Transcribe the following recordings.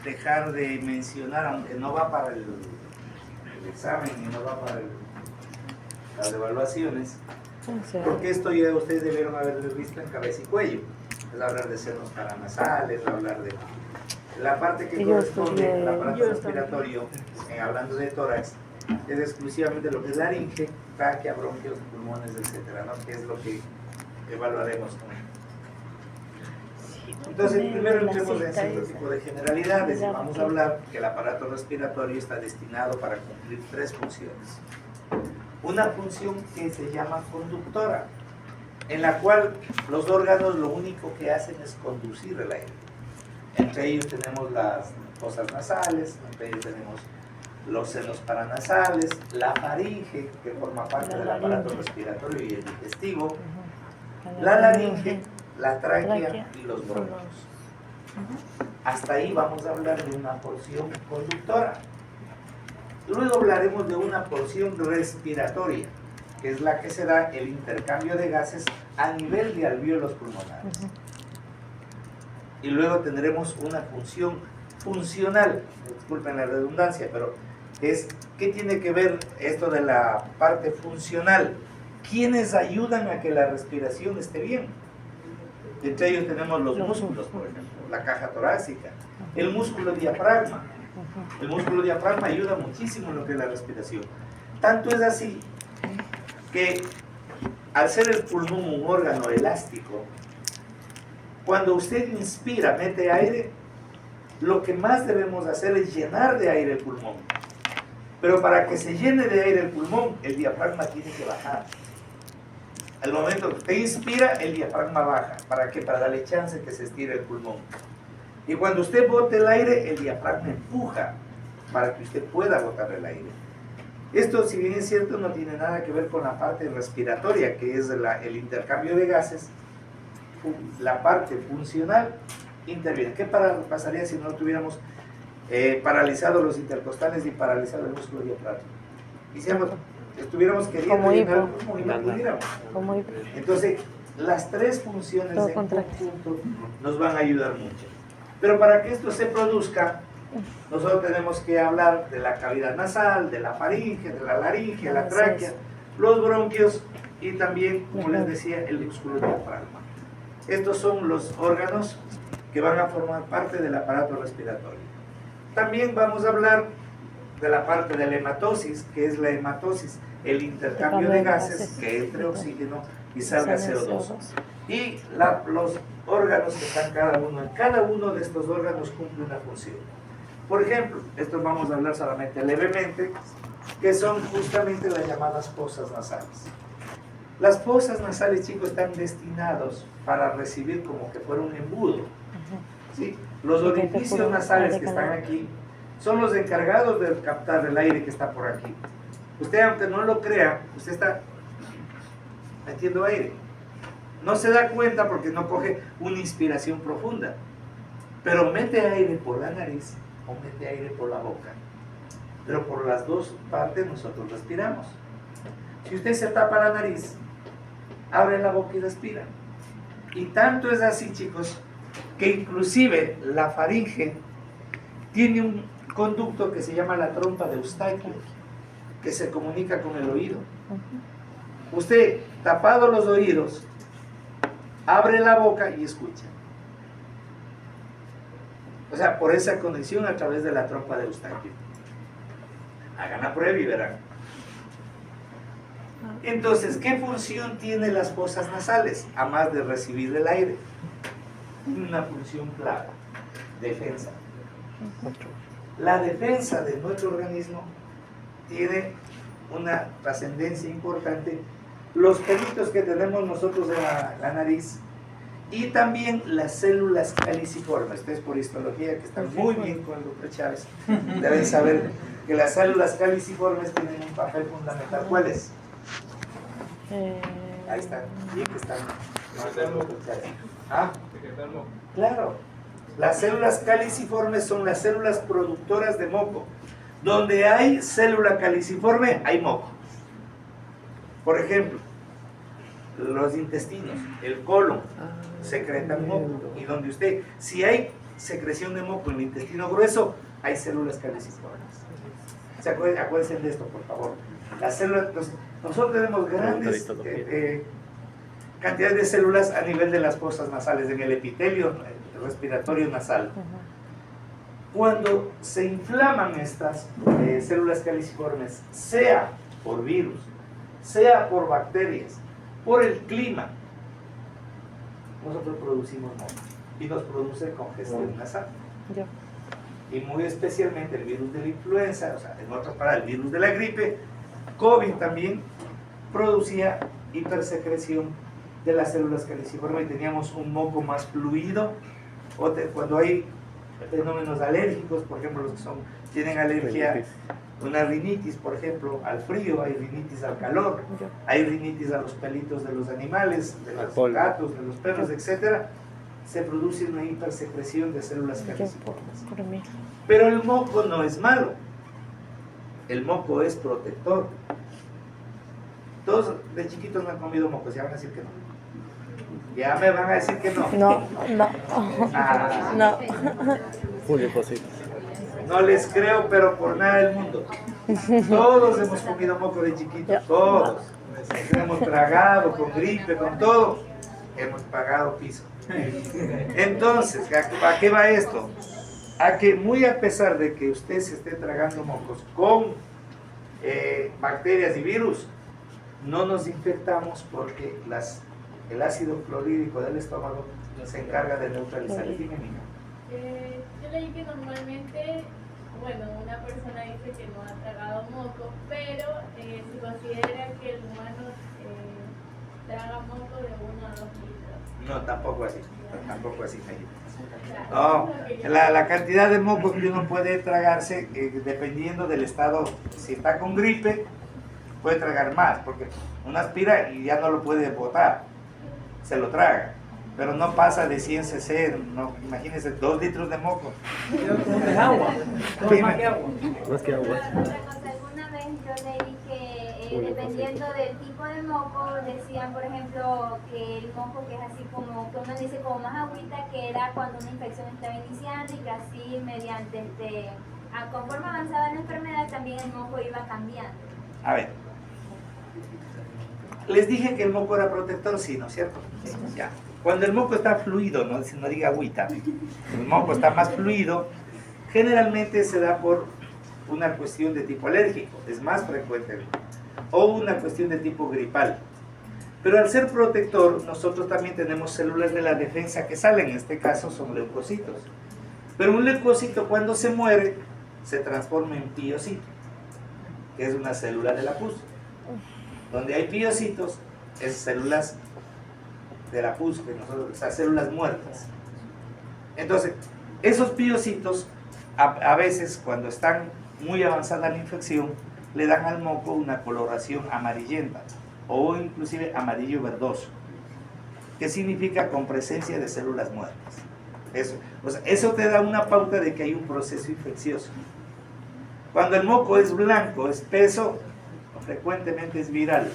dejar de mencionar, aunque no va para el examen y no va para las evaluaciones, porque esto ya ustedes debieron haber visto en cabeza y cuello. Es hablar de senos paranasales, hablar de la parte que corresponde al aparato respiratorio, hablando de tórax, es exclusivamente lo que es laringe, tráquea, bronquios, pulmones, etcétera, ¿no? Que es lo que evaluaremos con él. Entonces, primero entremos en cierto tipo de generalidades y vamos a hablar que el aparato respiratorio está destinado para cumplir tres funciones. Una función que se llama conductora, en la cual los órganos lo único que hacen es conducir el aire. Entre ellos tenemos las fosas nasales, entre ellos tenemos los senos paranasales, la faringe, que forma parte del aparato respiratorio y el digestivo, la laringe, la tráquea y los bronquios. Hasta ahí vamos a hablar de una porción conductora. Luego hablaremos de una porción respiratoria, que es la que se da el intercambio de gases a nivel de alvéolos pulmonares. Y luego tendremos una función funcional, disculpen la redundancia, pero es, ¿qué tiene que ver esto de la parte funcional? ¿Quiénes ayudan a que la respiración esté bien? Entre ellos tenemos los músculos, por ejemplo, la caja torácica, el músculo diafragma. El músculo diafragma ayuda muchísimo en lo que es la respiración. Tanto es así que al ser el pulmón un órgano elástico, cuando usted inspira, mete aire, lo que más debemos hacer es llenar de aire el pulmón. Pero para que se llene de aire el pulmón, el diafragma tiene que bajar. Al momento que usted inspira, el diafragma baja. ¿Para qué? Para darle chance que se estire el pulmón. Y cuando usted bote el aire, el diafragma empuja para que usted pueda botar el aire. Esto, si bien es cierto, no tiene nada que ver con la parte respiratoria, que es el intercambio de gases. La parte funcional interviene. ¿Qué pasaría si no tuviéramos paralizados los intercostales y paralizado el músculo diafragma? Estuviéramos queriendo llenar el pulmón y no pudiéramos. Entonces, las tres funciones en conjunto nos van a ayudar mucho. Pero para que esto se produzca, nosotros tenemos que hablar de la cavidad nasal, de la faringe, de la laringe, la tráquea, los bronquios y también, como les decía, el músculo diafragma. Estos son los órganos que van a formar parte del aparato respiratorio. También vamos a hablar de la parte de la hematosis, que es la hematosis, el intercambio de gases, que entre oxígeno y salga CO2. Y los órganos que están cada uno de estos órganos cumple una función. Por ejemplo, esto vamos a hablar solamente levemente, que son justamente las llamadas fosas nasales. Las fosas nasales, chicos, están destinados para recibir como que fuera un embudo. ¿Sí? Los orificios nasales que están aquí son los encargados de captar el aire que está por aquí. Usted, aunque no lo crea, usted está metiendo aire. No se da cuenta porque no coge una inspiración profunda, pero mete aire por la nariz o mete aire por la boca. Pero por las dos partes nosotros respiramos. Si usted se tapa la nariz, abre la boca y respira. Y tanto es así, chicos, que inclusive la faringe tiene un conducto que se llama la trompa de Eustaquio, que se comunica con el oído. Usted, tapado los oídos, abre la boca y escucha. O sea, por esa conexión a través de la trompa de Eustaquio. Hagan la prueba y verán. Entonces, ¿qué función tienen las fosas nasales? A más de recibir el aire. Tiene una función clara: defensa. La defensa de nuestro organismo tiene una trascendencia importante. Los pelitos que tenemos nosotros en la nariz y también las células caliciformes. Ustedes por histología, que están muy bien con el doctor Chávez, deben saber que las células caliciformes tienen un papel fundamental. ¿Cuál es? Ahí están, bien que están. ¿Ah? Claro. Las células caliciformes son las células productoras de moco. Donde hay célula caliciforme, hay moco. Por ejemplo, los intestinos, el colon, secretan moco. Y donde usted, si hay secreción de moco en el intestino grueso, hay células caliciformes. Acuérdense de esto, por favor. Las células, nosotros tenemos grandes cantidades de células a nivel de las fosas nasales, en el epitelio respiratorio nasal. Cuando se inflaman estas células caliciformes, sea por virus, sea por bacterias, por el clima, nosotros producimos moco y nos produce congestión nasal. Y muy especialmente el virus de la influenza, o sea, en otras palabras, el virus de la gripe, COVID también producía hipersecreción de las células caliciformes y teníamos un moco más fluido. Cuando hay fenómenos alérgicos, por ejemplo, los que tienen alergia, una rinitis, por ejemplo, al frío, hay rinitis al calor, hay rinitis a los pelitos de los animales, de los gatos, de los perros, etcétera, se produce una hipersecreción de células caliciformes. Pero el moco no es malo, el moco es protector. Todos de chiquitos no han comido mocos, ya van a decir que no. Ya me van a decir que no. No. No les creo, pero por nada del mundo. Todos hemos comido moco de chiquitos, todos. Hemos tragado con gripe, con todo. Hemos pagado piso. Entonces, ¿a qué va esto? A que muy a pesar de que usted se esté tragando mocos con bacterias y virus, no nos infectamos porque el ácido clorhídrico del estómago se encarga de neutralizar el veneno. Yo leí que normalmente, bueno, una persona dice que no ha tragado moco, pero se considera que el humano traga moco de 1 a 2 litros. No, tampoco así, no, la cantidad de moco que uno puede tragarse, dependiendo del estado, si está con gripe, puede tragar más, porque uno aspira y ya no lo puede botar, se lo traga, pero no pasa de 100 cc, no, imagínense 2 litros de moco. Es agua, más que agua. Más que agua. Alguna vez yo leí que dependiendo del tipo de moco, decían por ejemplo que el moco que es así como, que uno dice como más agüita, que era cuando una infección estaba iniciando y que así mediante conforme avanzaba la enfermedad también el moco iba cambiando. A ver, les dije que el moco era protector, sí, ¿no es cierto? Ya. Cuando el moco está fluido, no diga agüita, el moco está más fluido, generalmente se da por una cuestión de tipo alérgico, es más frecuente, o una cuestión de tipo gripal. Pero al ser protector, nosotros también tenemos células de la defensa que salen, en este caso son leucocitos. Pero un leucocito cuando se muere, se transforma en piocito, que es una célula de la pus. Donde hay piocitos, es células de la pus, o sea, células muertas. Entonces, esos piocitos, a veces cuando están muy avanzada la infección, le dan al moco una coloración amarillenta o inclusive amarillo verdoso, que significa con presencia de células muertas. Eso te da una pauta de que hay un proceso infeccioso. Cuando el moco es blanco, espeso, frecuentemente es viral,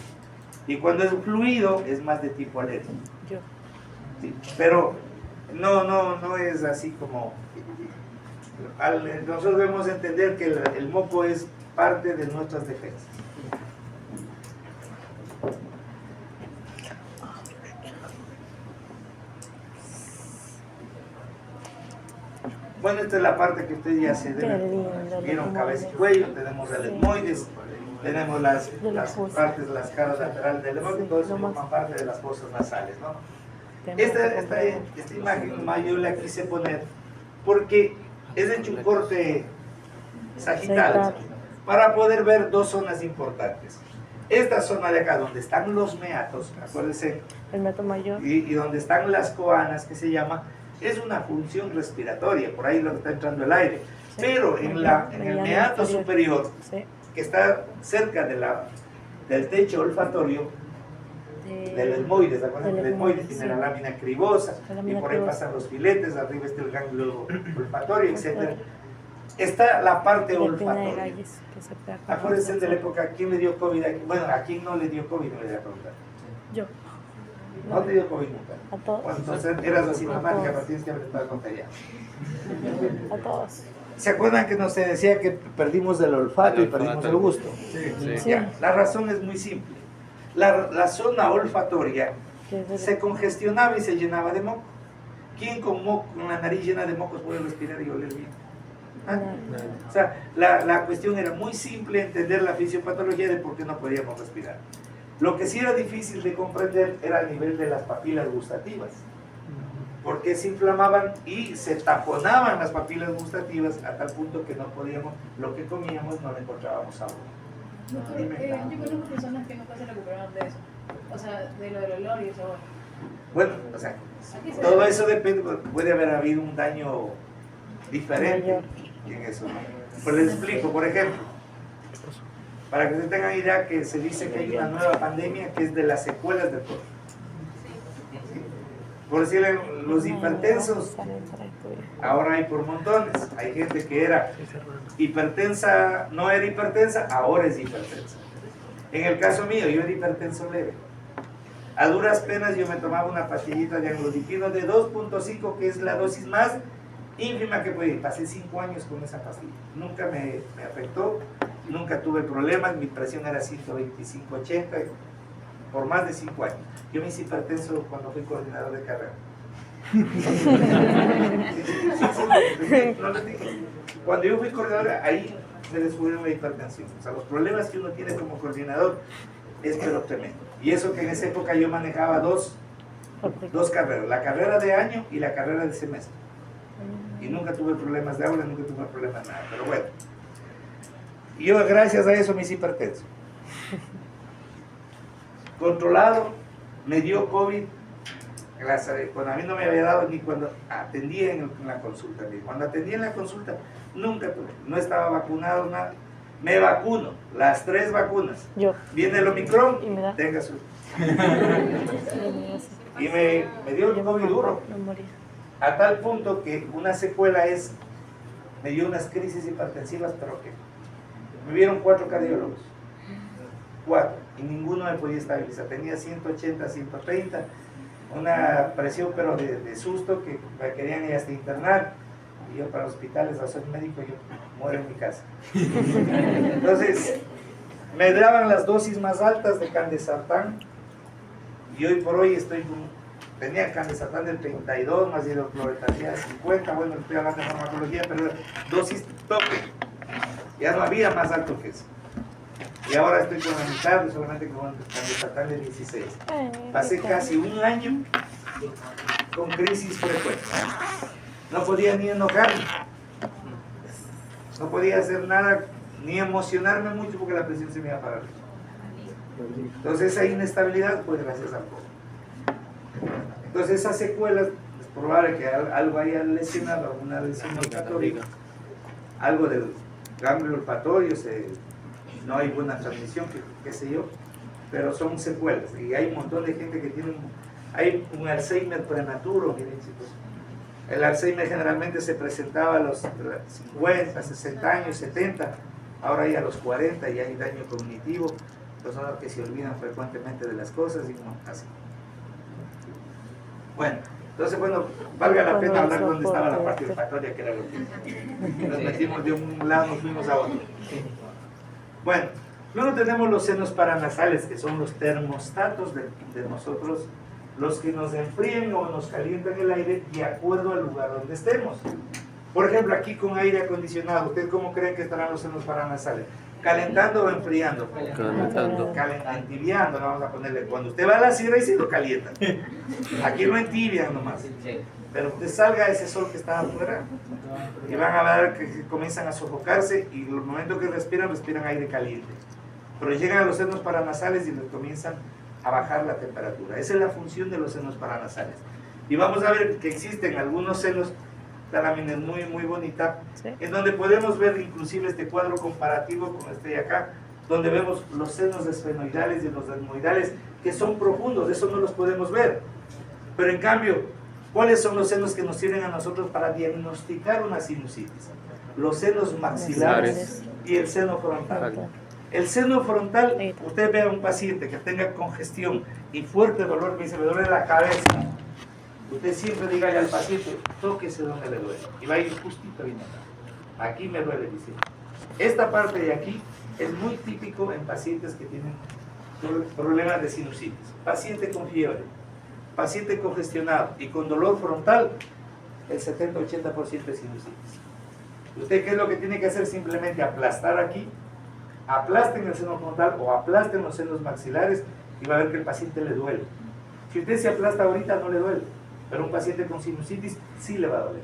y cuando es fluido es más de tipo alérgico. Sí, pero no es así como nosotros debemos entender que el moco es parte de nuestras defensas. Bueno, esta es la parte que ustedes ya se vieron, cabeza y cuello, tenemos el etmoides, tenemos las partes de las caras laterales del etmoides, todo eso forma parte de las fosas nasales, ¿no? Esta imagen más yo la quise poner porque es hecho un corte sagital para poder ver dos zonas importantes. Esta zona de acá, donde están los meatos, acuérdense, el meato mayor, y donde están las coanas, que se llama, es una función respiratoria, por ahí es lo que está entrando el aire. Sí. Pero en el meato superior, sí, que está cerca del techo olfatorio, del etmoides, el etmoides tiene la lámina cribosa, y por ahí pasan los filetes, arriba está el ganglio olfatorio, etc. Está la parte olfatoria. Acuérdense de la época, ¿quién le dio COVID? Bueno, ¿a quién no le dio COVID? Me voy a preguntar. Yo. ¿No te dio COVID nunca? A todos. Bueno, entonces eras asintomática, pero tienes que haber estado contagiada. A todos. ¿Se acuerdan que nos se decía que perdimos el olfato y perdimos el gusto? Sí. Ya, la razón es muy simple. La zona olfatoria se congestionaba y se llenaba de moco. ¿Quién con la nariz llena de mocos puede respirar y oler bien? ¿Ah? O sea, la cuestión era muy simple, entender la fisiopatología de por qué no podíamos respirar. Lo que sí era difícil de comprender era el nivel de las papilas gustativas, porque se inflamaban y se taponaban las papilas gustativas a tal punto que no podíamos, lo que comíamos no le encontrábamos sabor. Doctor, yo conozco personas que nunca se recuperaron de eso, o sea, de lo del olor y el sabor. Bueno, o sea, ¿A qué se todo debe? eso depende, puede haber habido un daño diferente en eso. Pues les explico, por ejemplo, para que ustedes tengan idea que se dice que hay una nueva pandemia que es de las secuelas del COVID. Por decirle, los hipertensos, ahora hay por montones. Hay gente que era hipertensa, no era hipertensa, ahora es hipertensa. En el caso mío, yo era hipertenso leve. A duras penas yo me tomaba una pastillita de anglodipino de 2.5, que es la dosis más ínfima que puede ir. Pasé 5 años con esa pastilla. Nunca me afectó, nunca tuve problemas, mi presión era 125/80 por más de 5 años. Yo me hice hipertenso cuando fui coordinador de carrera. No les dije. Cuando yo fui coordinador, ahí me descubrieron la hipertensión. O sea, los problemas que uno tiene como coordinador es pero tremendo. Y eso que en esa época yo manejaba dos carreras, la carrera de año y la carrera de semestre. Y nunca tuve problemas de aula, nunca tuve problemas de nada. Pero bueno, yo gracias a eso me hice hipertenso. Controlado, me dio COVID, cuando a mí no me había dado ni cuando atendía en la consulta. Cuando atendía en la consulta, nunca tuve, no estaba vacunado, nada. Me vacuno, las 3 vacunas. Yo. Viene el Omicron, Y me da. tenga su... Y me dio el COVID duro, No morí. a tal punto que una secuela es, me dio unas crisis hipertensivas, pero que me vieron 4 cardiólogos. 4, y ninguno me podía estabilizar. Tenía 180, 130, una presión pero de susto que me querían ir hasta internar. Y yo para hospitales, a ser médico, yo muero en mi casa. Entonces, me daban las dosis más altas de candesartán y hoy por hoy estoy con, tenía candesartán del 32 más hidrocloroetanina de 50, bueno, estoy hablando de farmacología, pero dosis tope. Ya no había más alto que eso. Y ahora estoy con la mitad, solamente con candesartán de 16. Pasé casi un año con crisis frecuentes. No podía ni enojarme, no podía hacer nada, ni emocionarme mucho porque la presión se me iba a parar. Entonces esa inestabilidad fue gracias al COVID. Entonces esas secuelas, es probable que algo haya lesionado, alguna lesión olfatoria, algo del ganglio olfatorio, no hay buena transmisión, qué sé yo, pero son secuelas. Y hay un montón de gente que tiene hay un Alzheimer prematuro, miren chicos. El Alzheimer generalmente se presentaba a los 50, 60 años, 70, ahora ya a los 40 y hay daño cognitivo, personas que se olvidan frecuentemente de las cosas y como así. Bueno, entonces bueno, valga la pena hablar dónde estaba la parte olfatoria, que era lo que nos metimos de un lado, nos fuimos a otro. Bueno, luego tenemos los senos paranasales, que son los termostatos de nosotros, los que nos enfríen o nos calientan el aire de acuerdo al lugar donde estemos. Por ejemplo, aquí con aire acondicionado, ¿ustedes cómo creen que estarán los senos paranasales? ¿Calentando o enfriando? Calentando. Entibiando, vamos a ponerle. Cuando usted va a la sierra y se lo calientan. Aquí lo entibian nomás. Pero usted salga a ese sol que está afuera y van a ver que comienzan a sofocarse y en el momento que respiran aire caliente. Pero llegan a los senos paranasales y les comienzan a bajar la temperatura. Esa es la función de los senos paranasales. Y vamos a ver que existen algunos senos, la lámina es muy bonita, ¿sí?, en donde podemos ver inclusive este cuadro comparativo con este de acá, donde vemos los senos esfenoidales y los dermoidales, que son profundos, eso no los podemos ver. Pero en cambio, ¿cuáles son los senos que nos sirven a nosotros para diagnosticar una sinusitis? Los senos maxilares y el seno frontal. El seno frontal, usted ve a un paciente que tenga congestión y fuerte dolor, que dice, me duele la cabeza. Usted siempre dígale al paciente, tóquese donde le duele. Y va a ir justito bien acá. Aquí me duele, dice. Esta parte de aquí es muy típico en pacientes que tienen problemas de sinusitis. Paciente con fiebre, paciente congestionado y con dolor frontal, el 70-80% de sinusitis. ¿Usted qué es lo que tiene que hacer? Simplemente aplastar aquí, aplasten el seno frontal o aplasten los senos maxilares y va a ver que el paciente le duele. Si usted se aplasta ahorita no le duele, pero un paciente con sinusitis sí le va a doler,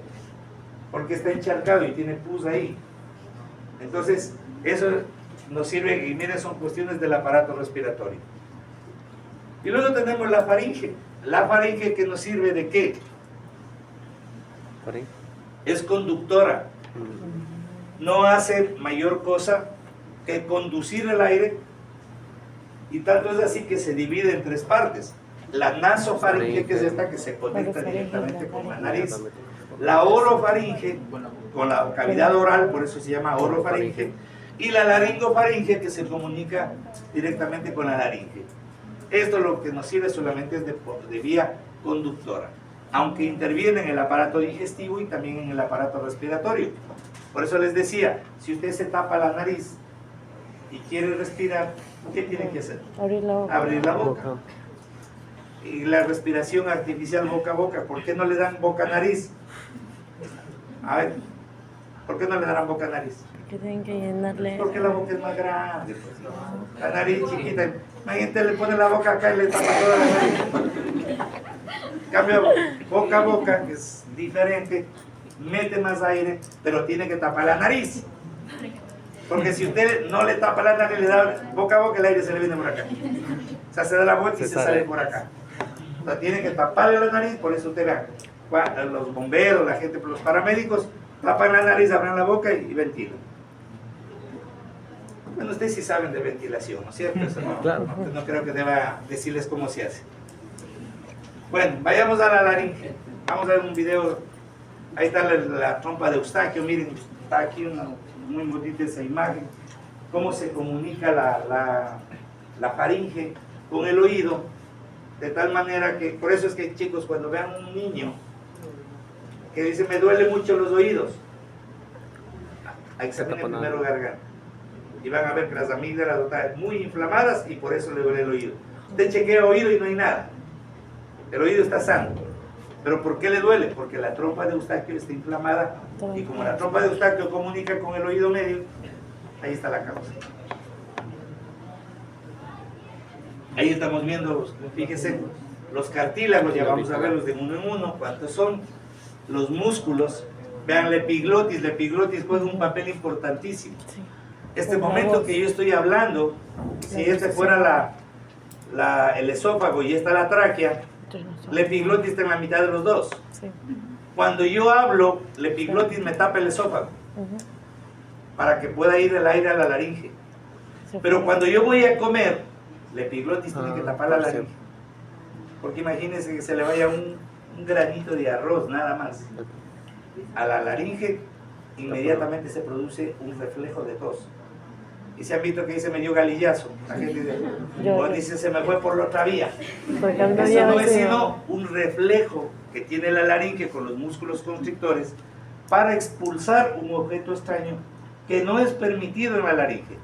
porque está encharcado y tiene pus ahí. Entonces, eso nos sirve, y miren, son cuestiones del aparato respiratorio. Y luego tenemos la faringe. La faringe, que nos sirve de qué? Es conductora. No hace mayor cosa que conducir el aire, y tanto es así que se divide en tres partes. La nasofaringe, que es esta que se conecta directamente con la nariz. La orofaringe, con la cavidad oral, por eso se llama orofaringe. Y la laringofaringe, que se comunica directamente con la laringe. Esto lo que nos sirve solamente es de vía conductora, aunque interviene en el aparato digestivo y también en el aparato respiratorio. Por eso les decía, si usted se tapa la nariz y quiere respirar, ¿qué tiene que hacer? Abrir la boca. Abrir la boca. Y la respiración artificial boca a boca, ¿por qué no le dan boca-nariz? A ver, ¿por qué no le darán boca-nariz? Que tienen que llenarle. Porque la boca es más grande, pues, ¿no? La nariz chiquita. Imagínate, le pone la boca acá y le tapa toda la nariz. Cambio boca a boca, que es diferente, mete más aire, pero tiene que tapar la nariz. Porque si usted no le tapa la nariz, le da boca a boca, el aire se le viene por acá. O sea, se da la vuelta y se sale por acá. O sea, tiene que taparle la nariz, por eso usted vea, los bomberos, la gente, los paramédicos, tapan la nariz, abren la boca y ventilan. Bueno, ustedes sí saben de ventilación, ¿no es cierto? Eso no, Claro. no creo que deba decirles cómo se hace. Bueno, vayamos a la laringe. Vamos a ver un video. Ahí está la trompa de Eustaquio. Miren, está aquí muy bonita esa imagen. Cómo se comunica la faringe con el oído. De tal manera que, por eso es que, chicos, cuando vean un niño que dice, me duele mucho los oídos, examinen primero garganta. Y van a ver que las amígdalas están muy inflamadas y por eso le duele el oído. Usted chequea oído y no hay nada. El oído está sano. ¿Pero por qué le duele? Porque la trompa de Eustaquio está inflamada y como la trompa de Eustaquio comunica con el oído medio, ahí está la causa. Ahí estamos viendo, fíjense, los cartílagos, ya vamos a verlos de uno en uno, cuántos son, los músculos. Vean la epiglotis juega un papel importantísimo. Este momento que yo estoy hablando, si este fuera el esófago y esta la tráquea, la epiglotis está en la mitad de los dos. Sí. Cuando yo hablo, la epiglotis me tapa el esófago para que pueda ir el aire a la laringe. Pero cuando yo voy a comer, la epiglotis tiene que tapar la laringe. Porque imagínense que se le vaya un granito de arroz, nada más, a la laringe, inmediatamente se produce un reflejo de tos. Y se han visto que dice me dio galillazo. La gente dice se me fue por la otra vía. Eso no es sino un reflejo que tiene la laringe con los músculos constrictores para expulsar un objeto extraño que no es permitido en la laringe.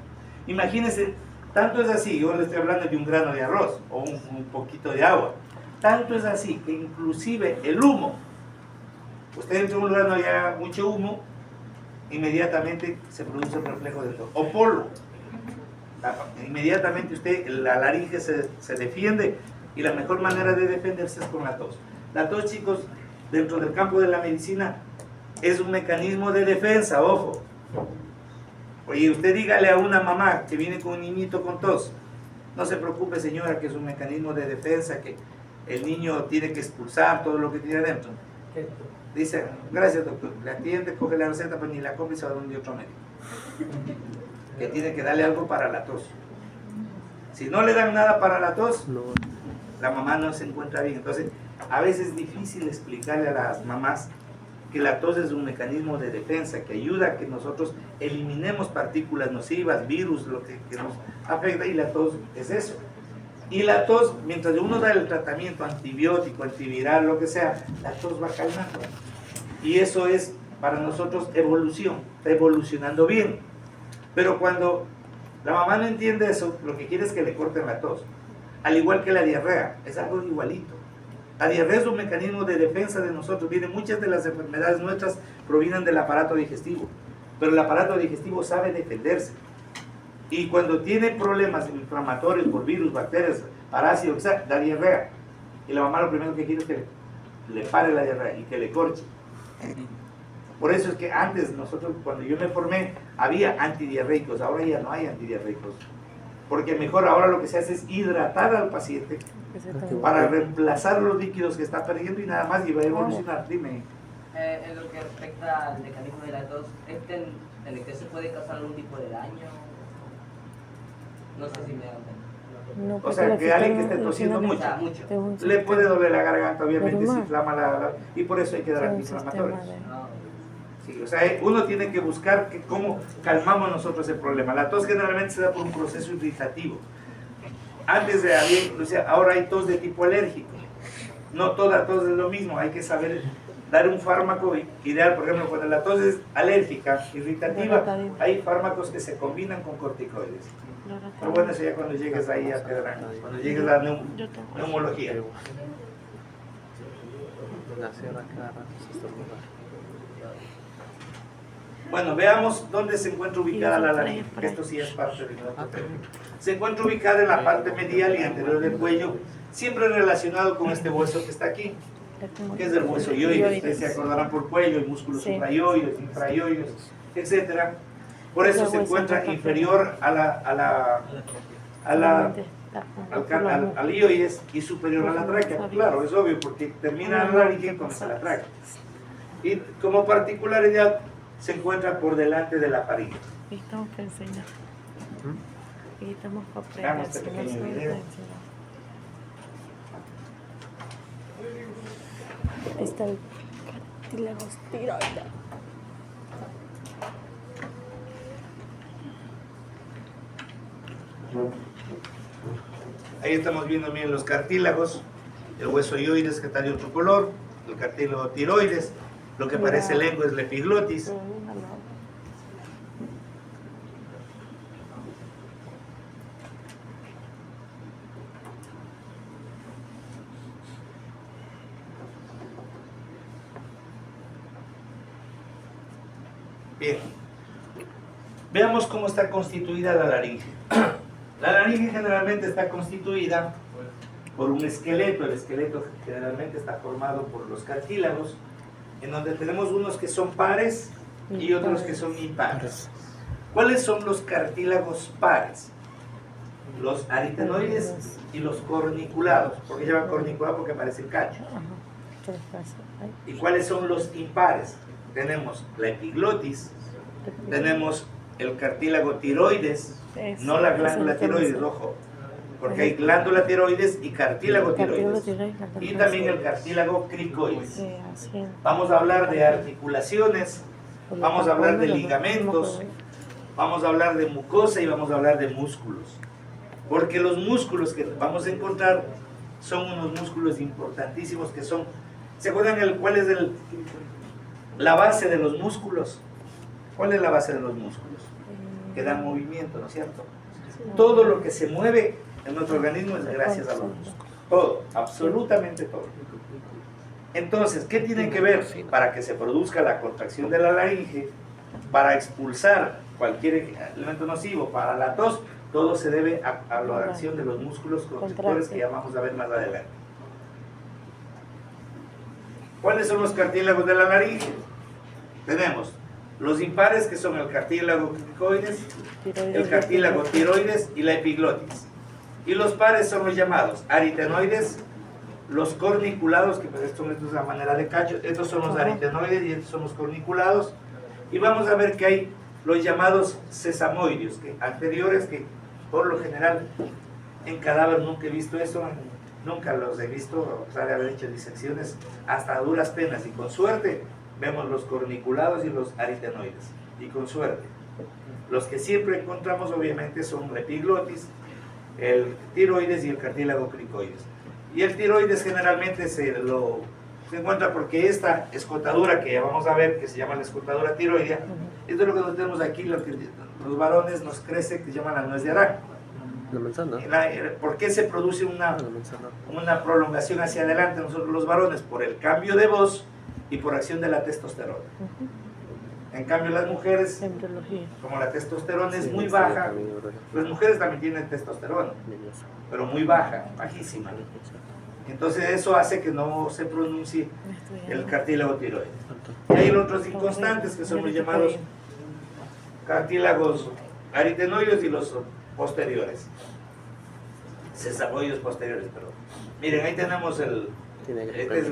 Imagínense, tanto es así, yo le estoy hablando de un grano de arroz o un poquito de agua. Tanto es así que inclusive el humo, usted entra en un lugar donde haya mucho humo, inmediatamente se produce un reflejo de tos. O polvo. Inmediatamente la laringe se defiende y la mejor manera de defenderse es con la tos. La tos, chicos, dentro del campo de la medicina es un mecanismo de defensa, ojo. Oye, usted dígale a una mamá que viene con un niñito con tos, no se preocupe señora, que es un mecanismo de defensa, que el niño tiene que expulsar todo lo que tiene adentro. Dice, gracias doctor, le atiende, coge la receta, pues ni la compra y se va a donde otro médico. Que tiene que darle algo para la tos. Si no le dan nada para la tos, la mamá no se encuentra bien. Entonces, a veces es difícil explicarle a las mamás que la tos es un mecanismo de defensa que ayuda a que nosotros eliminemos partículas nocivas, virus, lo que nos afecta, y la tos es eso. Y la tos, mientras uno da el tratamiento antibiótico, antiviral, lo que sea, la tos va calmando. Y eso es para nosotros evolución, está evolucionando bien. Pero cuando la mamá no entiende eso, lo que quiere es que le corten la tos. Al igual que la diarrea, es algo igualito. La diarrea es un mecanismo de defensa de nosotros. Miren, muchas de las enfermedades nuestras provienen del aparato digestivo, pero el aparato digestivo sabe defenderse. Y cuando tiene problemas inflamatorios por virus, bacterias, parásitos, o sea, da diarrea. Y la mamá lo primero que quiere es que le pare la diarrea y que le corche. Por eso es que antes nosotros, cuando yo me formé, había antidiarreicos, ahora ya no hay antidiarreicos. Porque mejor ahora lo que se hace es hidratar al paciente para reemplazar los líquidos que está perdiendo y nada más, y va a evolucionar. Dime. En lo que respecta al mecanismo de la tos, ¿en el que se puede causar algún tipo de daño? No sé si me da No, O sea, que alguien que esté tosiendo mucho, le puede doler la garganta, obviamente, se inflama y por eso hay que dar antiinflamatorios. Sí, o sea, uno tiene que buscar cómo calmamos nosotros el problema. La tos generalmente se da por un proceso irritativo. Antes había inclusive, ahora hay tos de tipo alérgico. No toda tos es lo mismo, hay que saber dar un fármaco ideal. Por ejemplo, cuando la tos es alérgica, irritativa, hay fármacos que se combinan con corticoides. Pero bueno, eso ya cuando llegues ahí a Pedrán, cuando llegues a la neumología. Bueno, veamos dónde se encuentra ubicada la laringe. Esto sí es parte del tema. Se encuentra ubicada en la parte medial y anterior del cuello, siempre relacionado con este hueso que está aquí, que es el hueso hioides. Ustedes se acordarán por cuello, el músculo suprayoides, infrayoides, etc. Por eso se encuentra inferior al hioides y superior a la tráquea. Claro, es obvio, porque termina la laringe y comienza la tráquea. Y como particularidad, se encuentra por delante de la faringe. Estamos para enseñar. Y estamos para Veamos este pequeño video. Está el cartílago tiroide. Ahí estamos viendo, miren, los cartílagos, el hueso hioides que está de otro color, el cartílago tiroides, lo que parece lengua es la epiglotis. Bien, veamos cómo está constituida la laringe. La laringe generalmente está constituida por un esqueleto. El esqueleto generalmente está formado por los cartílagos, en donde tenemos unos que son pares y otros que son impares. ¿Cuáles son los cartílagos pares? Los aritenoides y los corniculados. ¿Por qué llaman corniculado? Porque parecen cachos. ¿Y cuáles son los impares? Tenemos la epiglotis, tenemos el cartílago tiroides, no la glándula tiroides, ojo, porque hay glándula tiroides y cartílago tiroides, y también el cartílago cricoides. Vamos a hablar de articulaciones, vamos a hablar de ligamentos, vamos a hablar de mucosa y vamos a hablar de músculos, porque los músculos que vamos a encontrar son unos músculos importantísimos que son, ¿se acuerdan cuál es la base de los músculos? ¿Cuál es la base de los músculos? Que dan movimiento, ¿no es cierto? Todo lo que se mueve en nuestro organismo es gracias a los músculos. Todo, absolutamente todo. Entonces, ¿qué tienen que ver para que se produzca la contracción de la laringe? Para expulsar cualquier elemento nocivo, para la tos, todo se debe a la acción de los músculos constrictores que ya vamos a ver más adelante. ¿Cuáles son los cartílagos de la laringe? Tenemos los impares, que son el cartílago cricoides, el cartílago tiroides y la epiglotis. Y los pares son los llamados aritenoides, los corniculados, que pues esto es la manera de cacho, estos son los aritenoides y estos son los corniculados. Y vamos a ver que hay los llamados sesamoides, anteriores, que por lo general en cadáver nunca he visto eso, nunca los he visto, a pesar de haber hecho disecciones, hasta a duras penas, y con suerte vemos los corniculados y los aritenoides, y con suerte. Los que siempre encontramos obviamente son la epiglotis, el tiroides y el cartílago cricoides. Y el tiroides generalmente se encuentra porque esta escotadura que ya vamos a ver, que se llama la escotadura tiroidea, esto es lo que nosotros tenemos aquí, lo que los varones nos crece, que se llama la nuez de Adán. La manzana. ¿Por qué se produce La manzana. una prolongación hacia adelante nosotros los varones? Por el cambio de voz y por acción de la testosterona. En cambio las mujeres, Embriología. como la testosterona es Sí, muy sí, baja, también, ¿verdad? las mujeres también tienen testosterona, pero muy baja, bajísima. Entonces eso hace que no se pronuncie el cartílago tiroides. Y hay otros inconstantes que son los llamados cartílagos aritenoides y los posteriores. Sesamoides posteriores, perdón. Miren, ahí tenemos este es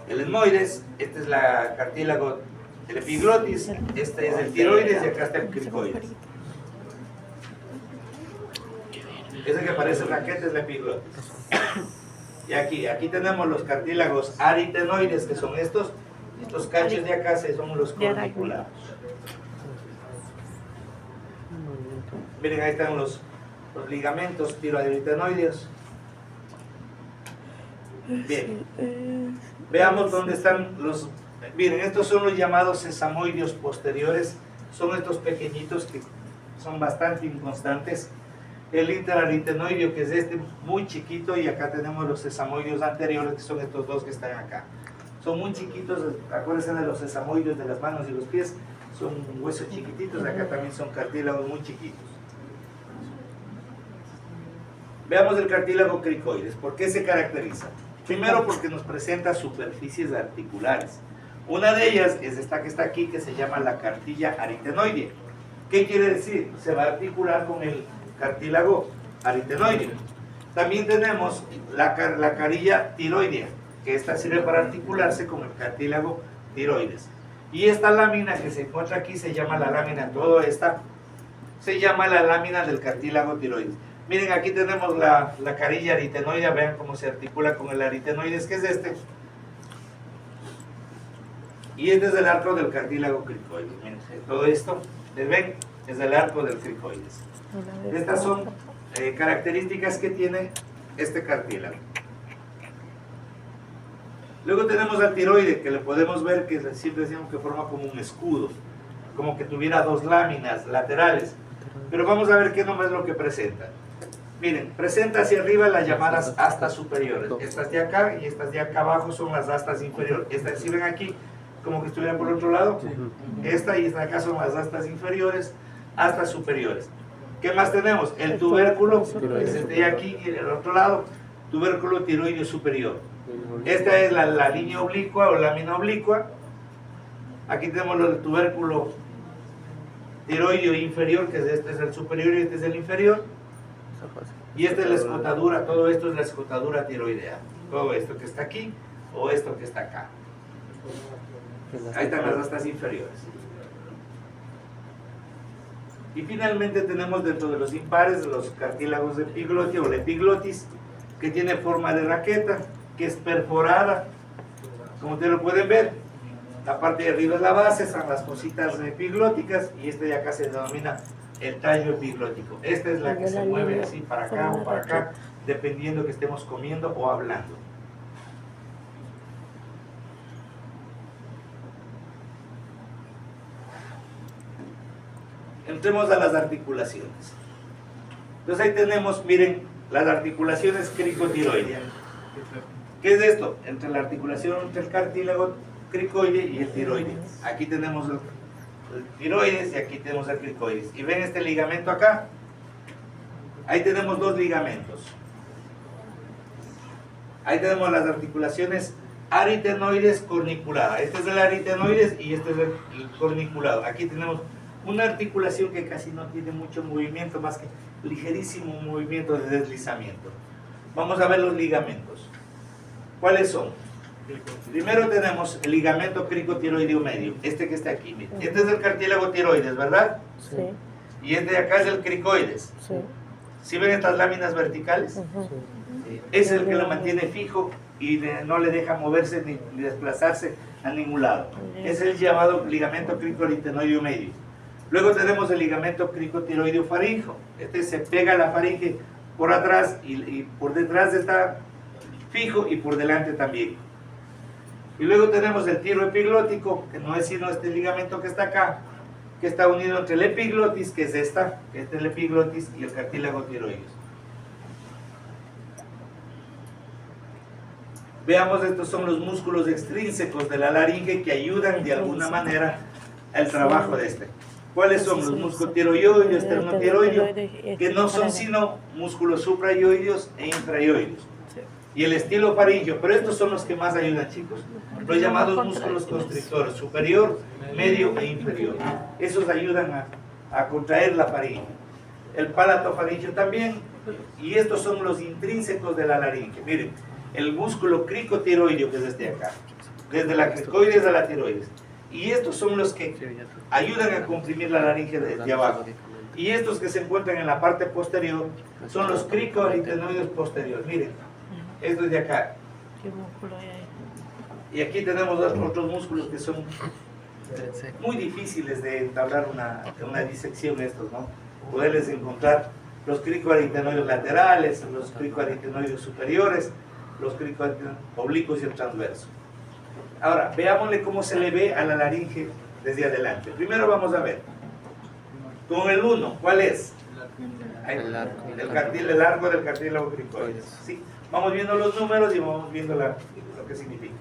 el etmoides, este es la cartílago, el epiglotis, este es el tiroides y acá está el cricoides. Ese que parece raqueta es la epiglotis. Y aquí tenemos los cartílagos aritenoides, que son estos cachos de acá son los corniculados. Miren, ahí están los ligamentos tiroaritenoides. Bien, veamos dónde están los... Miren, estos son los llamados sesamoides posteriores, son estos pequeñitos que son bastante inconstantes. El interaritenoideo, que es este muy chiquito, y acá tenemos los sesamoides anteriores, que son estos dos que están acá. Son muy chiquitos, acuérdense de los sesamoides de las manos y los pies, son huesos chiquititos, acá también son cartílagos muy chiquitos. Veamos el cartílago cricoides. ¿Por qué se caracteriza? Primero porque nos presenta superficies articulares. Una de ellas es esta que está aquí, que se llama la cartilla aritenoidea. ¿Qué quiere decir? Se va a articular con el cartílago aritenoideo. También tenemos la carilla tiroidea, que esta sirve para articularse con el cartílago tiroides. Y esta lámina que se encuentra aquí se llama la lámina, todo esta se llama la lámina del cartílago tiroides. Miren, aquí tenemos la carilla aritenoidea, vean cómo se articula con el aritenoides, que es este. Y este es el arco del cartílago cricoides. Miren, todo esto, ¿ven? Es el arco del cricoides. Estas son características que tiene este cartílago. Luego tenemos al tiroide, que le podemos ver que siempre decimos que forma como un escudo, como que tuviera dos láminas laterales. Pero vamos a ver qué nomás es lo que presenta. Miren, presenta hacia arriba las llamadas astas superiores. Estas de acá y estas de acá abajo son las astas inferiores. Estas, si ven aquí, como que estuvieran por el otro lado. Esta y esta de acá son las astas inferiores, astas superiores. ¿Qué más tenemos? El tubérculo, que es este de aquí y el otro lado, tubérculo tiroideo superior. Esta es la línea oblicua o lámina oblicua. Aquí tenemos el tubérculo tiroideo inferior, que este es el superior y este es el inferior. Y esta es la escotadura, todo esto es la escotadura tiroidea. Todo esto que está aquí o esto que está acá. Ahí están las astas inferiores. Y finalmente tenemos dentro de los impares los cartílagos de epiglotis o la epiglotis, que tiene forma de raqueta, que es perforada. Como ustedes lo pueden ver, la parte de arriba es la base, son las cositas epiglóticas, y este de acá se denomina el tallo epiglótico. Esta es la que se mueve así para acá o para acá, dependiendo que estemos comiendo o hablando. Entremos a las articulaciones. Entonces ahí tenemos, miren, las articulaciones cricotiroideas. ¿Qué es esto? Entre la articulación entre el cartílago cricoide y el tiroide. Aquí tenemos el tiroides y aquí tenemos el cricoides. Y ven este ligamento acá. Ahí tenemos dos ligamentos. Ahí tenemos las articulaciones aritenoides corniculadas. Este es el aritenoides y este es el corniculado. Aquí tenemos una articulación que casi no tiene mucho movimiento, más que ligerísimo movimiento de deslizamiento. Vamos a ver los ligamentos. ¿Cuáles son? Primero tenemos el ligamento cricotiroideo medio, este que está aquí. Este es el cartílago tiroides, ¿verdad? Sí. Y este de acá es el cricoides. Sí. ¿Sí ven estas láminas verticales? Es el que lo mantiene fijo y no le deja moverse ni desplazarse a ningún lado. Es el llamado ligamento cricotiroideo medio. Luego tenemos el ligamento cricotiroideo faríngeo. Este se pega a la faringe por atrás y por detrás está fijo y por delante también. Y luego tenemos el tiro epiglótico, que no es sino este ligamento que está acá, que está unido entre el epiglotis, que es esta, que es el epiglotis, y el cartílago tiroides. Veamos, estos son los músculos extrínsecos de la laringe que ayudan de alguna manera al trabajo de este. ¿Cuáles son? Los músculos tiroideo y esternotiroideo, que no son sino músculos suprayoideos e infrayoideos. Y el estilo faríngeo, pero estos son los que más ayudan, chicos. Los llamados músculos constrictores, superior, medio e inferior. Esos ayudan a contraer la faringe. El palato faríngeo también. Y estos son los intrínsecos de la laringe. Miren, el músculo cricotiroideo, que es este de acá, desde la cricoides a la tiroides. Y estos son los que ayudan a comprimir la laringe desde abajo. Y estos que se encuentran en la parte posterior son los cricoaritenoides posteriores. Miren, estos de acá. ¿Qué músculo hay ahí? Y aquí tenemos otros músculos que son muy difíciles de entablar una disección estos, ¿no? Poderles encontrar los cricoaritenoides laterales, los cricoaritenoides superiores, los cricoaritenoides oblicuos y el transverso. Ahora, veámosle cómo se le ve a la laringe desde adelante. Primero vamos a ver. Con el 1, ¿cuál es? El largo del cartílago cricoides. ¿Sí? Vamos viendo los números y vamos viendo lo que significa.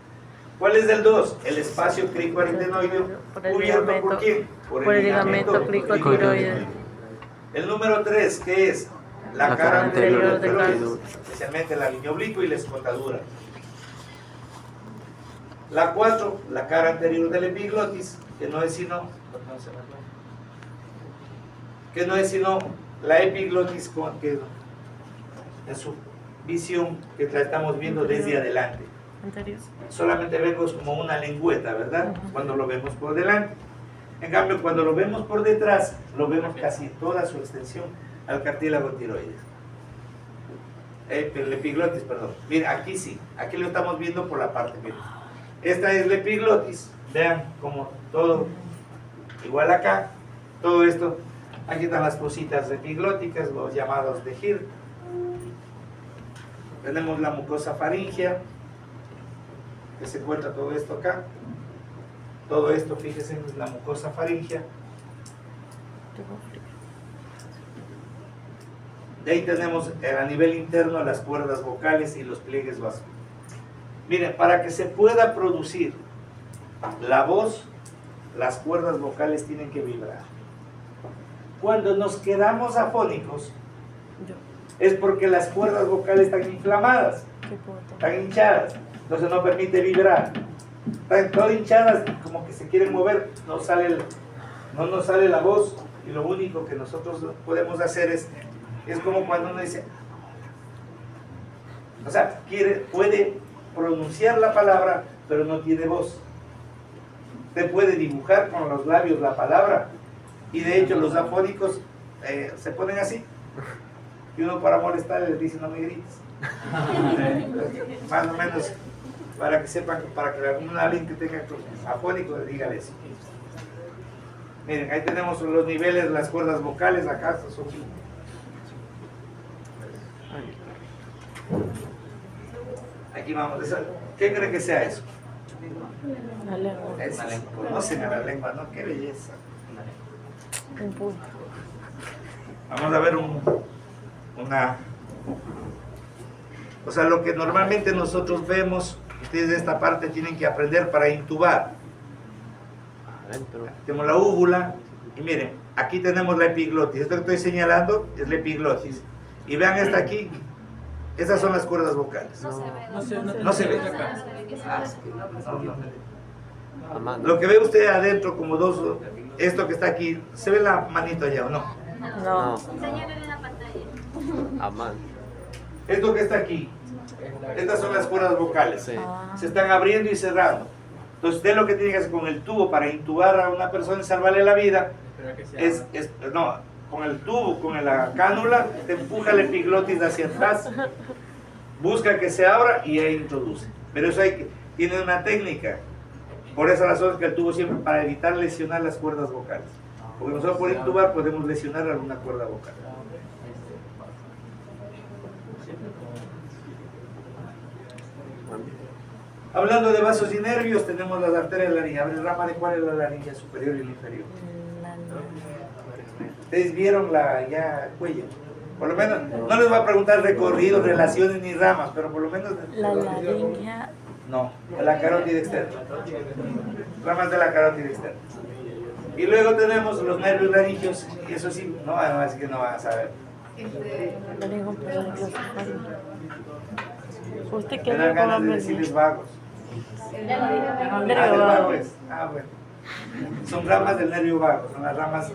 ¿Cuál es el 2? El espacio cricoaritenoideo cubierto por quién? Por el ligamento cricotiroideo. El número 3, ¿qué es? La cara anterior del tiroides, especialmente la línea oblicua y la escotadura. La 4, la cara anterior del epiglotis, que no es sino la epiglotis que en su visión que la estamos viendo desde adelante. Solamente vemos como una lengüeta, ¿verdad? Cuando lo vemos por delante. En cambio, cuando lo vemos por detrás, lo vemos casi en toda su extensión al cartílago tiroides. El epiglotis, perdón. Mira, aquí sí, aquí lo estamos viendo por la parte. Miren. Esta es la epiglotis. Vean como todo igual acá, todo esto. Aquí están las cositas epiglóticas, los llamados de Hirt. Tenemos la mucosa faríngea, que se encuentra todo esto acá. Todo esto, fíjense, es la mucosa faríngea. De ahí tenemos a nivel interno las cuerdas vocales y los pliegues vasculares. Miren, para que se pueda producir la voz, las cuerdas vocales tienen que vibrar. Cuando nos quedamos afónicos, es porque las cuerdas vocales están inflamadas, están hinchadas, entonces no permite vibrar. Están todas hinchadas, como que se quieren mover, no nos sale la voz, y lo único que nosotros podemos hacer es como cuando uno dice, o sea, puede pronunciar la palabra, pero no tiene voz. Usted puede dibujar con los labios la palabra, y de hecho los afónicos se ponen así, y uno para molestar le dice, no me grites. Más o menos, para que sepan, para que alguien que tenga afónico, dígale eso. Miren, ahí tenemos los niveles, las cuerdas vocales, acá son. Aquí vamos, ¿qué cree que sea eso? La lengua. Conocen a la lengua, ¿no? Qué belleza. Un punto. Vamos a ver o sea, lo que normalmente nosotros vemos, ustedes de esta parte tienen que aprender para intubar. Tenemos la úvula, y miren, aquí tenemos la epiglotis. Esto que estoy señalando es la epiglotis. Y vean esta aquí, esas son las cuerdas vocales. No se ve. Lo que ve usted adentro como dos, esto que está aquí, ¿se ve la manito allá o no? No. Enséñale en la pantalla. Amán. Esto que está aquí, estas son las cuerdas vocales. Sí. Se están abriendo y cerrando. Entonces usted lo que tiene que hacer con el tubo para intubar a una persona y salvarle la vida con el tubo, con la cánula, te empuja el epiglotis hacia atrás, busca que se abra y ahí introduce. Pero eso tiene una técnica. Por esa razón es que el tubo siempre para evitar lesionar las cuerdas vocales. Porque nosotros por intubar podemos lesionar alguna cuerda vocal. Hablando de vasos y nervios, tenemos las arterias laringeas. A ver, rama de cuál es la laringe superior y la inferior. Ustedes vieron la ya cuello. Por lo menos, no les voy a preguntar recorrido, relaciones ni ramas, pero por lo menos... La laringe. No, la carótida externa. Ramas de la carótida externa. Y luego tenemos los nervios laringeos, y eso sí, no, así que no van a saber. ¿Usted Me qué dan le ganas de come? decirles vagos. Nervio Del vago. vago es. Bueno. Son ramas del nervio vago, son las ramas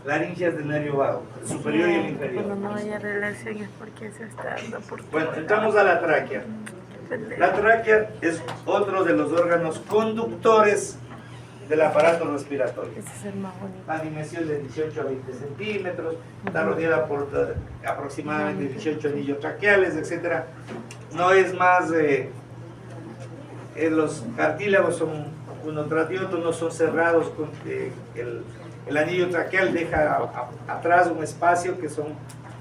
laringeas del nervio vago, el superior y el inferior. Cuando no haya relación es porque se está dando por... Bueno, entramos a la tráquea. La tráquea es otro de los órganos conductores del aparato respiratorio. Ese es el más bonito. La dimensión de 18 a 20 centímetros, está rodeada por aproximadamente 18 anillos traqueales, etc. No es más, los cartílagos son unotraqueotos, son cerrados, con, el anillo traqueal deja atrás un espacio que son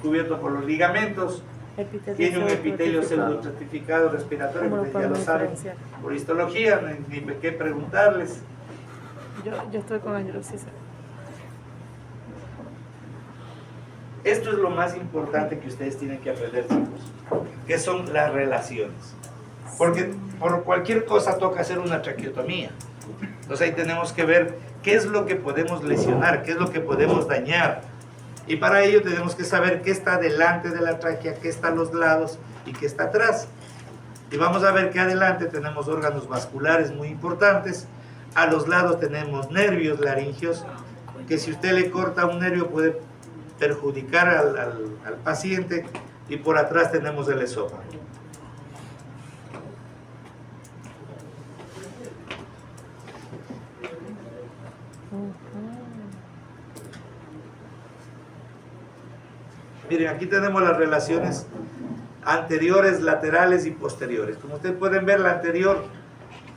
cubiertos por los ligamentos. Tiene un epitelio pseudoestratificado respiratorio, ¿Cómo lo ya lo podemos saben diferenciar? por histología, ni qué preguntarles. Yo estoy con Angelo César. Esto es lo más importante que ustedes tienen que aprender, chicos, que son las relaciones. Porque por cualquier cosa toca hacer una traqueotomía. Entonces ahí tenemos que ver qué es lo que podemos lesionar, qué es lo que podemos dañar. Y para ello tenemos que saber qué está delante de la tráquea, qué está a los lados y qué está atrás. Y vamos a ver que adelante tenemos órganos vasculares muy importantes. A los lados tenemos nervios laringeos, que si usted le corta un nervio puede perjudicar al paciente. Y por atrás tenemos el esófago. Miren, aquí tenemos las relaciones anteriores, laterales y posteriores. Como ustedes pueden ver, la anterior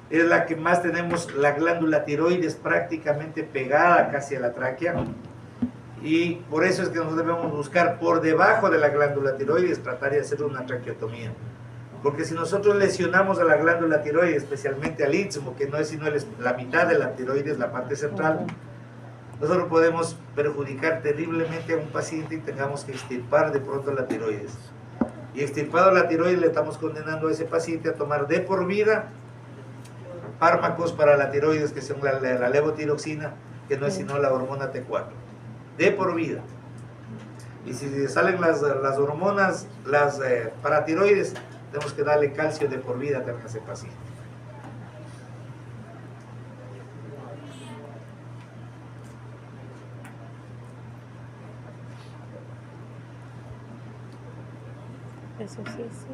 es la que más tenemos, la glándula tiroides prácticamente pegada casi a la tráquea. Y por eso es que nosotros debemos buscar por debajo de la glándula tiroides, tratar de hacer una traqueotomía. Porque si nosotros lesionamos a la glándula tiroides, especialmente al istmo, que no es sino la mitad de la tiroides, la parte central, nosotros podemos perjudicar terriblemente a un paciente y tengamos que extirpar de pronto la tiroides. Y extirpado la tiroides le estamos condenando a ese paciente a tomar de por vida fármacos para la tiroides, que son la levotiroxina, que no es sino la hormona T4. De por vida. Y si salen las hormonas, las paratiroides, tenemos que darle calcio de por vida también a ese paciente. Eso sí, sí.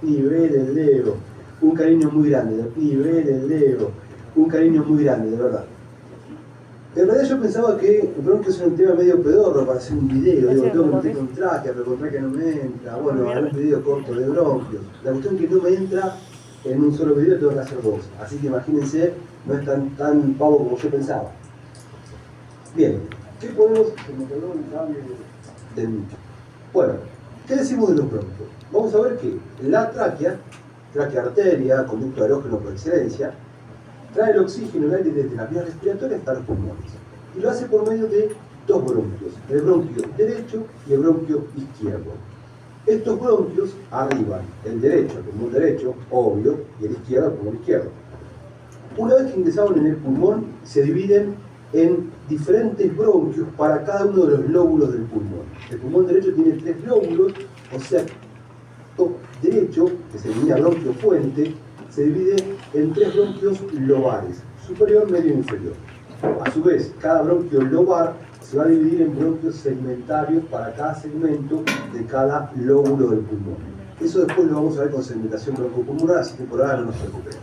Nivel el Leo, un cariño muy grande, nivel el Leo, un cariño muy grande, de verdad. En realidad yo pensaba que el bronquio es un tema medio pedorro para hacer un video, digo, tengo que meter con tráquea, pero con tráquea no me entra, bueno, haré un video corto de bronquios. La cuestión es que no me entra en un solo video, tengo que hacer dos, así que imagínense, no es tan pavo como yo pensaba. Bien, ¿qué podemos? Se me quedó un cambio de nicho. Bueno, ¿qué decimos de los bronquios? Vamos a ver que la tráquea arteria, conducto aerógeno por excelencia, trae el oxígeno, el aire desde las vías respiratorias hasta los pulmones. Y lo hace por medio de dos bronquios, el bronquio derecho y el bronquio izquierdo. Estos bronquios arriban el derecho, el pulmón derecho, obvio, y el izquierdo, el pulmón izquierdo. Una vez que ingresaron en el pulmón, se dividen en diferentes bronquios para cada uno de los lóbulos del pulmón. El pulmón derecho tiene 3 lóbulos, o sea, derecho, que se denomina bronquio fuente, se divide en 3 bronquios lobares, superior, medio e inferior. A su vez, cada bronquio lobar se va a dividir en bronquios segmentarios para cada segmento de cada lóbulo del pulmón. Eso después lo vamos a ver con segmentación broncopulmonar, así que por ahora no nos preocupemos.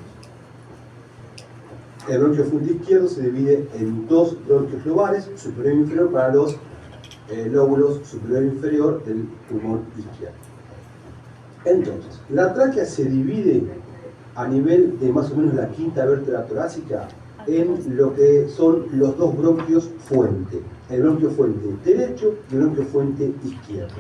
El bronquio fuente izquierdo se divide en 2 bronquios lobares, superior e inferior, para los lóbulos superior e inferior del pulmón izquierdo. Entonces, la tráquea se divide a nivel de más o menos la quinta vértebra torácica en lo que son los dos bronquios fuente, el bronquio fuente derecho y el bronquio fuente izquierdo.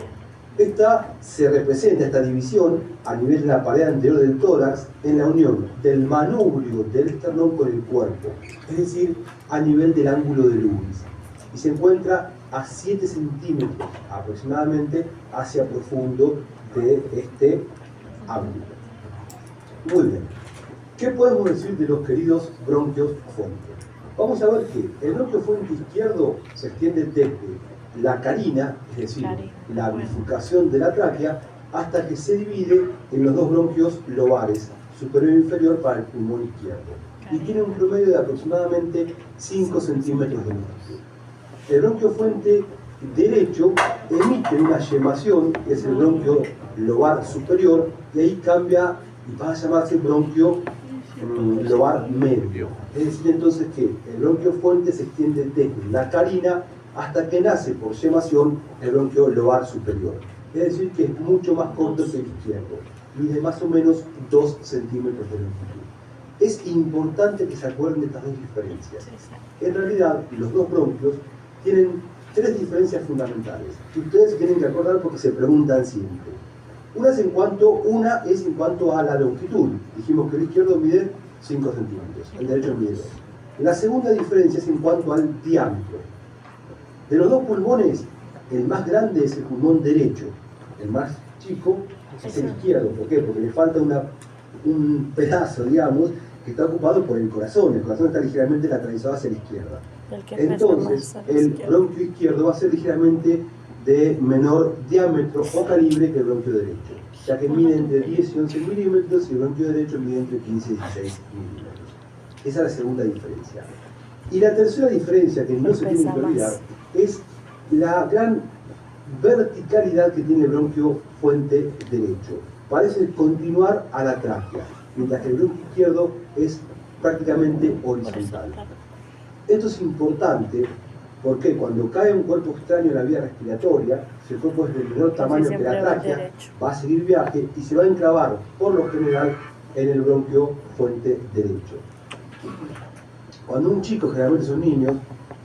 Esta se representa, esta división, a nivel de la pared anterior del tórax, en la unión del manubrio del esternón con el cuerpo, es decir, a nivel del ángulo de Lewis, y se encuentra a 7 centímetros aproximadamente hacia profundo de este ángulo. Muy bien. ¿Qué podemos decir de los queridos bronquios fuente? Vamos a ver que el bronquio fuente izquierdo se extiende desde la carina, es decir, la bifurcación de la tráquea, hasta que se divide en los dos bronquios lobares, superior e inferior para el pulmón izquierdo, y tiene un promedio de aproximadamente 5 centímetros de longitud. El bronquio fuente derecho emite una yemación, que es el bronquio lobar superior, y ahí cambia y va a llamarse bronquio lobar medio. Es decir, entonces que el bronquio fuente se extiende desde la carina hasta que nace por yemación el bronquio lobar superior. Es decir, que es mucho más corto que el izquierdo, mide más o menos 2 centímetros de longitud. Es importante que se acuerden de estas dos diferencias. En realidad, los dos bronquios tienen 3 diferencias fundamentales que ustedes se tienen que acordar porque se preguntan siempre. Una es en cuanto a la longitud. Dijimos que el izquierdo mide 5 centímetros, el derecho mide 2. La segunda diferencia es en cuanto al diámetro. De los dos pulmones, el más grande es el pulmón derecho, el más chico es el izquierdo. ¿Por qué? Porque le falta un pedazo, digamos, que está ocupado por el corazón. El corazón está ligeramente lateralizado hacia la izquierda. Entonces, el bronquio izquierdo va a ser ligeramente de menor diámetro o calibre que el bronquio derecho, ya que mide entre 10 y 11 milímetros y el bronquio derecho mide entre 15 y 16 milímetros. Esa es la segunda diferencia. Y la tercera diferencia, que no se tiene que olvidar, es la gran verticalidad que tiene el bronquio fuente derecho. Parece continuar a la tráquea, mientras que el bronquio izquierdo es prácticamente horizontal. Esto es importante porque cuando cae un cuerpo extraño en la vía respiratoria, si el cuerpo es de menor tamaño que la tráquea, va a seguir viaje y se va a enclavar, por lo general, en el bronquio fuente derecho. Cuando un chico, generalmente son niños,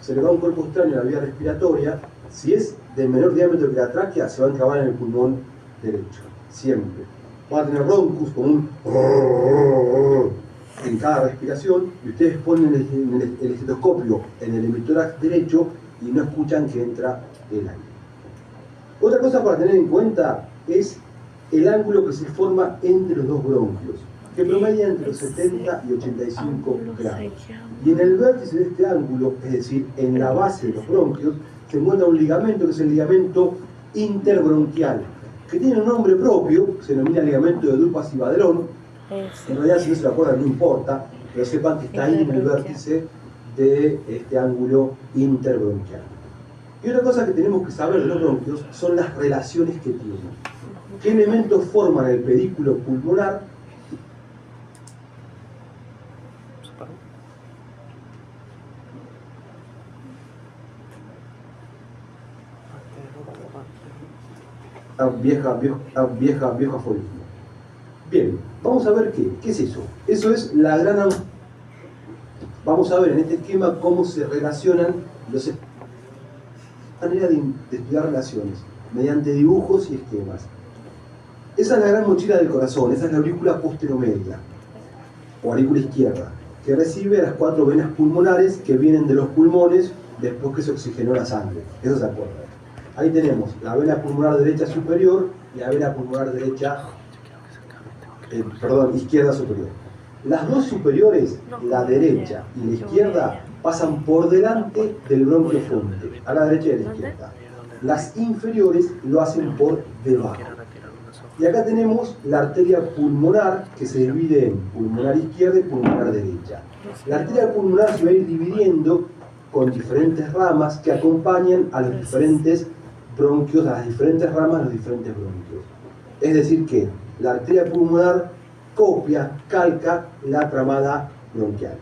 se le va un cuerpo extraño en la vía respiratoria, si es de menor diámetro que la tráquea, se va a enclavar en el pulmón derecho, siempre. Va a tener roncus como un en cada respiración, y ustedes ponen el estetoscopio en el hemitórax derecho y no escuchan que entra el aire. Otra cosa para tener en cuenta es el ángulo que se forma entre los dos bronquios, que promedia entre los 70 y 85 grados. Y en el vértice de este ángulo, es decir, en la base de los bronquios, se encuentra un ligamento que es el ligamento interbronquial, que tiene un nombre propio, se denomina ligamento de Dupas y Vadrón. En realidad, si no se lo acuerdan, no importa, pero sepan que está ahí en el vértice de este ángulo interbronquial. Y otra cosa que tenemos que saber de los bronquios son las relaciones que tienen. ¿Qué elementos forman el pedículo pulmonar? Viejo aforismo. Bien, vamos a ver qué es eso. Eso es la gran... Vamos a ver en este esquema cómo se relacionan los... manera de estudiar relaciones, mediante dibujos y esquemas. Esa es la gran mochila del corazón, esa es la aurícula posteromedia, o aurícula izquierda, que recibe las 4 venas pulmonares que vienen de los pulmones después que se oxigenó la sangre. Eso se acuerda. Ahí tenemos la vena pulmonar derecha superior y la vena pulmonar izquierda superior. Las dos superiores, la derecha y la izquierda, pasan por delante del bronquio fuente, a la derecha y a la izquierda. Las inferiores lo hacen por debajo. Y acá tenemos la arteria pulmonar, que se divide en pulmonar izquierda y pulmonar derecha. La arteria pulmonar se va a ir dividiendo con diferentes ramas que acompañan a los diferentes bronquios, a las diferentes ramas de los diferentes bronquios. Es decir que la arteria pulmonar calca la tramada bronquial.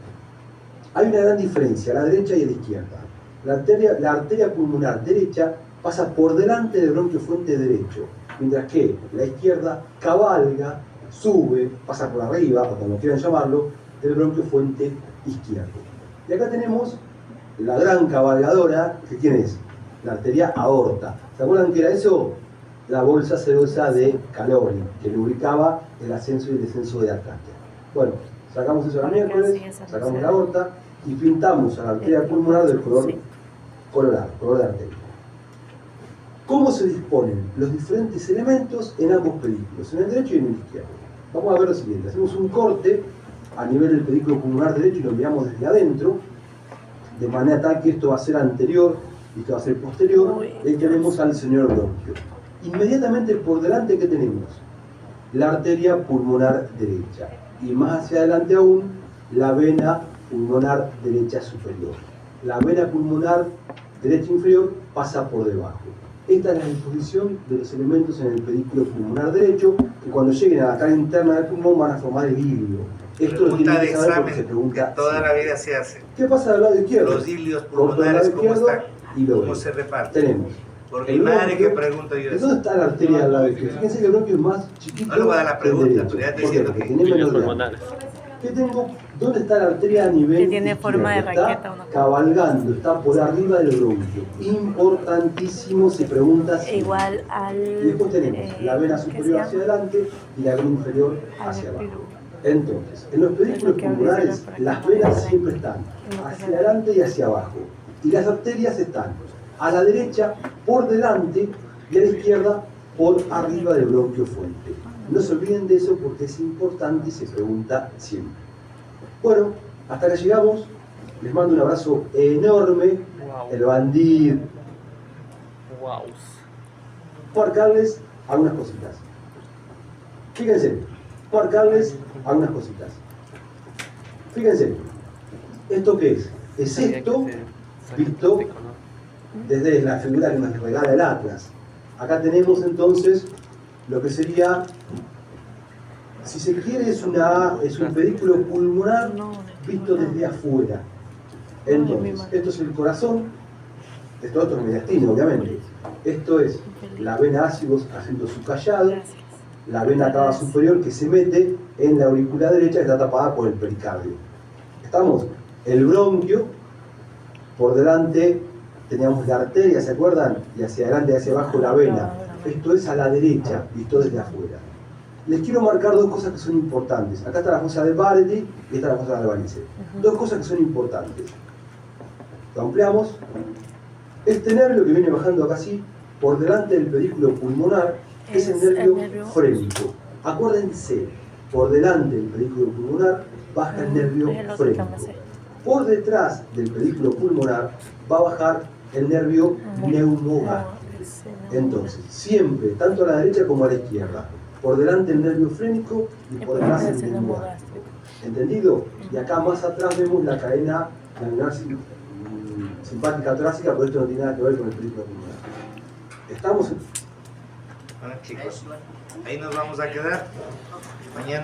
Hay una gran diferencia a la derecha y a la izquierda. La arteria pulmonar derecha pasa por delante del bronquio fuente derecho, mientras que la izquierda cabalga, sube, pasa por arriba, o como quieran llamarlo, del bronquio fuente izquierdo. Y acá tenemos la gran cabalgadora, que ¿quién es? La arteria aorta. ¿Se acuerdan qué era eso? La bolsa serosa de Calori, que lubricaba el ascenso y el descenso de la tráquea. Bueno, sacamos eso la miércoles, sacamos la aorta y pintamos a la arteria pulmonar del color colorado, color de arteria. ¿Cómo se disponen los diferentes elementos en ambos pedículos, en el derecho y en el izquierdo? Vamos a ver lo siguiente. Hacemos un corte a nivel del pedículo pulmonar derecho y lo miramos desde adentro, de manera tal que esto va a ser anterior y esto va a ser posterior. Y ahí tenemos al señor bronquio. Inmediatamente por delante, ¿qué tenemos? La arteria pulmonar derecha. Y más hacia adelante aún, la vena pulmonar derecha superior. La vena pulmonar derecha inferior pasa por debajo. Esta es la disposición de los elementos en el pedículo pulmonar derecho, que cuando lleguen a la cara interna del pulmón van a formar el ilio. Esto lo tienen que saber porque se pregunta. Toda la vida se hace. ¿Qué pasa del lado izquierdo? Los ilios pulmonares, ¿cómo están? ¿Cómo se reparten? Tenemos. Porque mi madre que pregunto yo eso. ¿Dónde está la arteria al lado izquierdo? Fíjense que el bronquio es más chiquito. No le voy a dar la pregunta, que el pero ya te derecho. diciendo Porque que tiene menos pulmonares. ¿Qué tengo? ¿Dónde está la arteria a nivel Que tiene forma de izquierdo? raqueta, Está ¿o no? cabalgando, está por arriba del bronquio. Importantísimo, se pregunta si. Igual al... Y después tenemos la vena superior hacia adelante y la vena inferior hacia abajo. Entonces, en los pedículos pulmonares, las venas siempre están hacia adelante y hacia abajo. Y las arterias están a la derecha, por delante, y a la izquierda, por arriba del bronquio fuente. No se olviden de eso porque es importante y se pregunta siempre. Bueno, hasta acá llegamos. Les mando un abrazo enorme. El bandido. Wow. Por cables, algunas cositas. Fíjense, por cables, algunas cositas. Fíjense, ¿esto qué es? Es esto visto desde la figura que nos regala el Atlas. Acá tenemos entonces lo que sería, si se quiere, es un pedículo pulmonar visto desde afuera. Entonces, esto es el corazón, esto otro es el mediastino, obviamente. Esto es la vena ácidos haciendo su callado, la vena cava superior que se mete en la aurícula derecha que está tapada por el pericardio. ¿Estamos? El bronquio, por delante teníamos la arteria, ¿se acuerdan? Y hacia adelante y hacia abajo la vena. Esto es a la derecha, visto desde afuera. Les quiero marcar dos cosas que son importantes. Acá está la fosa de Bardi y esta es la fosa de Albanice. Dos cosas que son importantes. Lo ampliamos. Este nervio que viene bajando acá así, por delante del pedículo pulmonar, es el nervio frénico. Acuérdense, por delante del pedículo pulmonar baja el nervio frénico. Por detrás del pedículo pulmonar va a bajar el nervio neumogástrico. Entonces, siempre, tanto a la derecha como a la izquierda, por delante el nervio frénico y por detrás el neumogástrico. ¿Entendido? Y acá más atrás vemos la cadena laminar simpática torácica, pero esto no tiene nada que ver con el pedículo pulmonar. ¿Estamos? Bueno, chicos, ahí nos vamos a quedar. Mañana.